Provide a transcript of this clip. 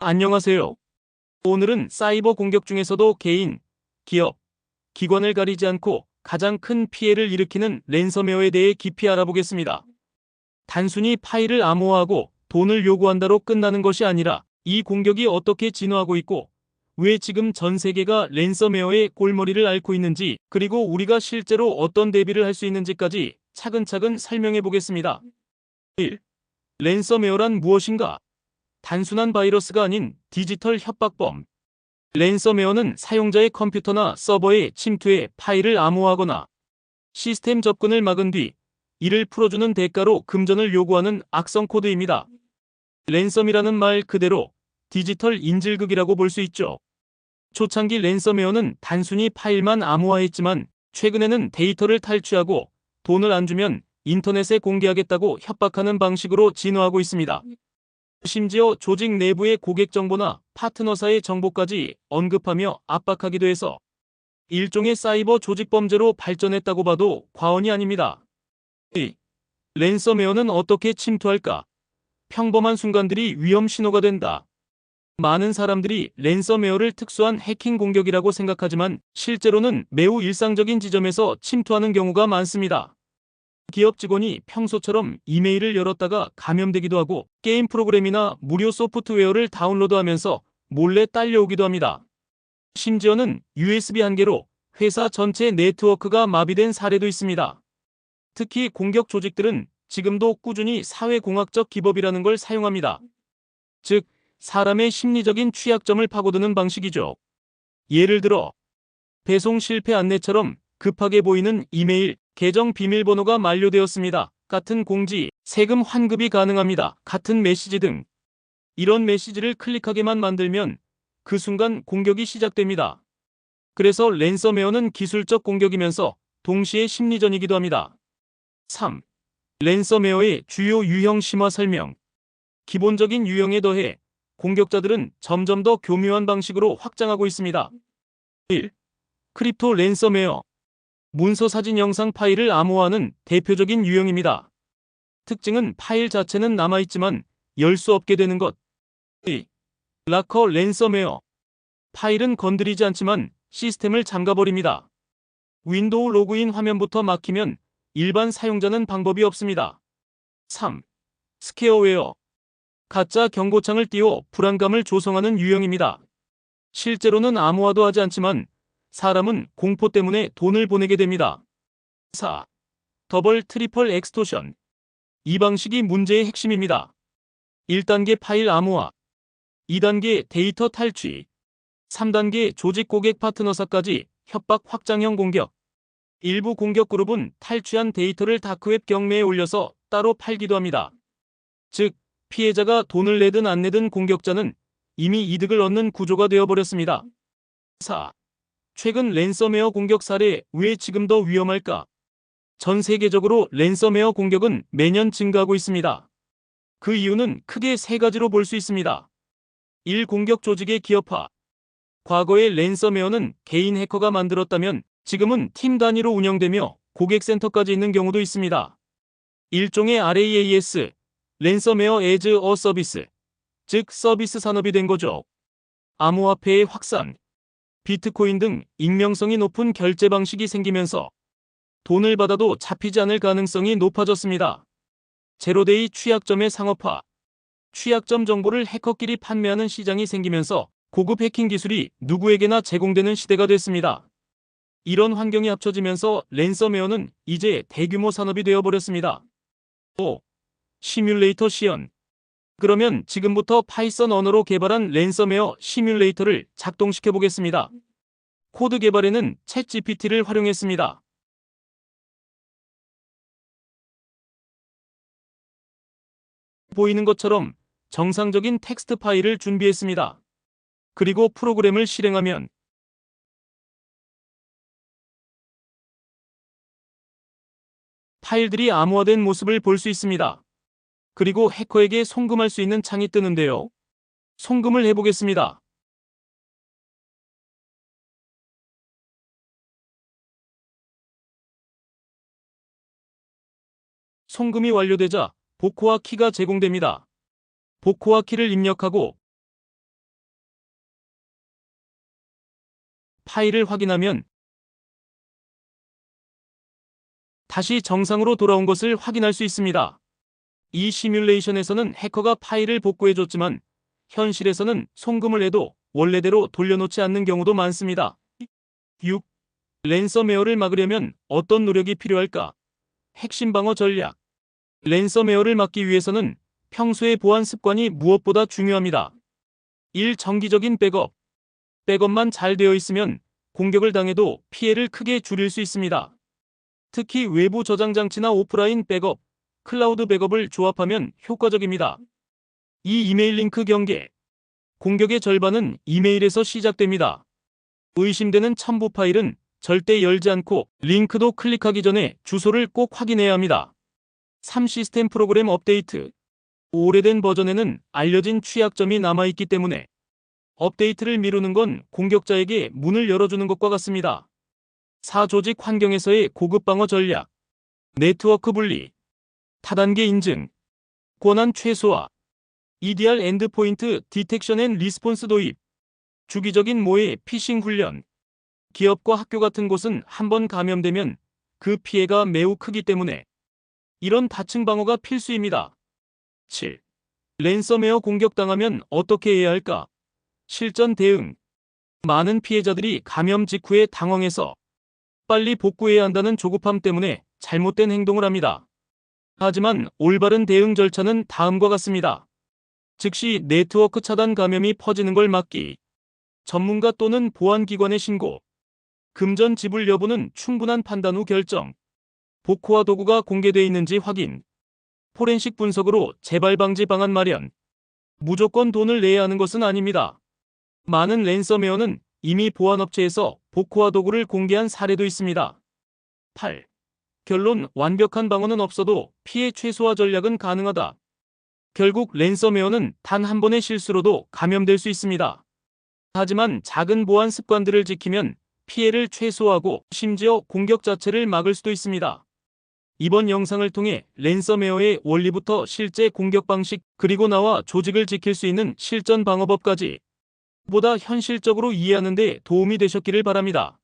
안녕하세요. 오늘은 사이버 공격 중에서도 개인, 기업, 기관을 가리지 않고 가장 큰 피해를 일으키는 랜섬웨어에 대해 깊이 알아보겠습니다. 단순히 파일을 암호화하고 돈을 요구한다로 끝나는 것이 아니라 이 공격이 어떻게 진화하고 있고 왜 지금 전 세계가 랜섬웨어의 골머리를 앓고 있는지, 그리고 우리가 실제로 어떤 대비를 할 수 있는지까지 차근차근 설명해 보겠습니다. 1. 랜섬웨어란 무엇인가? 단순한 바이러스가 아닌 디지털 협박범. 랜섬웨어는 사용자의 컴퓨터나 서버에 침투해 파일을 암호화하거나 시스템 접근을 막은 뒤 이를 풀어주는 대가로 금전을 요구하는 악성 코드입니다. 랜섬이라는 말 그대로 디지털 인질극이라고 볼 수 있죠. 초창기 랜섬웨어는 단순히 파일만 암호화했지만 최근에는 데이터를 탈취하고 돈을 안 주면 인터넷에 공개하겠다고 협박하는 방식으로 진화하고 있습니다. 심지어 조직 내부의 고객 정보나 파트너사의 정보까지 언급하며 압박하기도 해서 일종의 사이버 조직 범죄로 발전했다고 봐도 과언이 아닙니다. 2. 랜섬웨어는 어떻게 침투할까? 평범한 순간들이 위험 신호가 된다. 많은 사람들이 랜섬웨어를 특수한 해킹 공격이라고 생각하지만 실제로는 매우 일상적인 지점에서 침투하는 경우가 많습니다. 기업 직원이 평소처럼 이메일을 열었다가 감염되기도 하고 게임 프로그램이나 무료 소프트웨어를 다운로드하면서 몰래 딸려오기도 합니다. 심지어는 USB 한 개로 회사 전체 네트워크가 마비된 사례도 있습니다. 특히 공격 조직들은 지금도 꾸준히 사회공학적 기법이라는 걸 사용합니다. 즉, 사람의 심리적인 취약점을 파고드는 방식이죠. 예를 들어 배송 실패 안내처럼 급하게 보이는 이메일, 계정 비밀번호가 만료되었습니다. 같은 공지, 세금 환급이 가능합니다. 같은 메시지 등 이런 메시지를 클릭하게만 만들면 그 순간 공격이 시작됩니다. 그래서 랜섬웨어는 기술적 공격이면서 동시에 심리전이기도 합니다. 3. 랜섬웨어의 주요 유형 심화 설명. 기본적인 유형에 더해 공격자들은 점점 더 교묘한 방식으로 확장하고 있습니다. 1. 크립토 랜섬웨어. 문서, 사진, 영상 파일을 암호화하는 대표적인 유형입니다. 특징은 파일 자체는 남아있지만 열 수 없게 되는 것. 2. 락커 랜섬웨어. 파일은 건드리지 않지만 시스템을 잠가버립니다. 윈도우 로그인 화면부터 막히면 일반 사용자는 방법이 없습니다. 3. 스퀘어웨어. 가짜 경고창을 띄워 불안감을 조성하는 유형입니다. 실제로는 암호화도 하지 않지만 사람은 공포 때문에 돈을 보내게 됩니다. 4. 더블 트리플 엑스토션. 이 방식이 문제의 핵심입니다. 1단계 파일 암호화, 2단계 데이터 탈취, 3단계 조직 고객 파트너사까지 협박 확장형 공격. 일부 공격 그룹은 탈취한 데이터를 다크웹 경매에 올려서 따로 팔기도 합니다. 즉, 피해자가 돈을 내든 안 내든 공격자는 이미 이득을 얻는 구조가 되어버렸습니다. 4. 최근 랜섬웨어 공격 사례. 왜 지금 더 위험할까? 전 세계적으로 랜섬웨어 공격은 매년 증가하고 있습니다. 그 이유는 크게 세 가지로 볼 수 있습니다. 1. 공격 조직의 기업화. 과거의 랜섬웨어는 개인 해커가 만들었다면 지금은 팀 단위로 운영되며 고객센터까지 있는 경우도 있습니다. 일종의 RAAS, 랜섬웨어 as a 서비스, 즉 서비스 산업이 된 거죠. 암호화폐의 확산, 비트코인 등 익명성이 높은 결제 방식이 생기면서 돈을 받아도 잡히지 않을 가능성이 높아졌습니다. 제로데이 취약점의 상업화. 취약점 정보를 해커끼리 판매하는 시장이 생기면서 고급 해킹 기술이 누구에게나 제공되는 시대가 됐습니다. 이런 환경이 합쳐지면서 랜섬웨어는 이제 대규모 산업이 되어버렸습니다. 5. 시뮬레이터 시연. 그러면 지금부터 파이썬 언어로 개발한 랜섬웨어 시뮬레이터를 작동시켜 보겠습니다. 코드 개발에는 챗GPT를 활용했습니다. 보이는 것처럼 정상적인 텍스트 파일을 준비했습니다. 그리고 프로그램을 실행하면 파일들이 암호화된 모습을 볼 수 있습니다. 그리고 해커에게 송금할 수 있는 창이 뜨는데요. 송금을 해보겠습니다. 송금이 완료되자 복호화 키가 제공됩니다. 복호화 키를 입력하고 파일을 확인하면 다시 정상으로 돌아온 것을 확인할 수 있습니다. 이 시뮬레이션에서는 해커가 파일을 복구해줬지만 현실에서는 송금을 해도 원래대로 돌려놓지 않는 경우도 많습니다. 6. 랜섬웨어를 막으려면 어떤 노력이 필요할까? 핵심 방어 전략. 랜섬웨어를 막기 위해서는 평소의 보안 습관이 무엇보다 중요합니다. 1. 정기적인 백업. 백업만 잘 되어 있으면 공격을 당해도 피해를 크게 줄일 수 있습니다. 특히 외부 저장 장치나 오프라인 백업, 클라우드 백업을 조합하면 효과적입니다. 2. 이메일 링크 경계. 공격의 절반은 이메일에서 시작됩니다. 의심되는 첨부 파일은 절대 열지 않고 링크도 클릭하기 전에 주소를 꼭 확인해야 합니다. 3. 시스템 프로그램 업데이트. 오래된 버전에는 알려진 취약점이 남아있기 때문에 업데이트를 미루는 건 공격자에게 문을 열어주는 것과 같습니다. 4. 조직 환경에서의 고급 방어 전략. 네트워크 분리, 타단계 인증, 권한 최소화, EDR 엔드포인트 디텍션 앤 리스폰스 도입, 주기적인 모의 피싱 훈련. 기업과 학교 같은 곳은 한번 감염되면 그 피해가 매우 크기 때문에 이런 다층 방어가 필수입니다. 7. 랜섬웨어 공격당하면 어떻게 해야 할까? 실전 대응. 많은 피해자들이 감염 직후에 당황해서 빨리 복구해야 한다는 조급함 때문에 잘못된 행동을 합니다. 하지만 올바른 대응 절차는 다음과 같습니다. 즉시 네트워크 차단, 감염이 퍼지는 걸 막기, 전문가 또는 보안기관에 신고, 금전 지불 여부는 충분한 판단 후 결정, 복구와 도구가 공개되어 있는지 확인, 포렌식 분석으로 재발 방지 방안 마련. 무조건 돈을 내야 하는 것은 아닙니다. 많은 랜섬웨어는 이미 보안업체에서 복구와 도구를 공개한 사례도 있습니다. 8. 결론. 완벽한 방어는 없어도 피해 최소화 전략은 가능하다. 결국 랜섬웨어는 단 한 번의 실수로도 감염될 수 있습니다. 하지만 작은 보안 습관들을 지키면 피해를 최소화하고 심지어 공격 자체를 막을 수도 있습니다. 이번 영상을 통해 랜섬웨어의 원리부터 실제 공격 방식, 그리고 나와 조직을 지킬 수 있는 실전 방어법까지 보다 현실적으로 이해하는 데 도움이 되셨기를 바랍니다.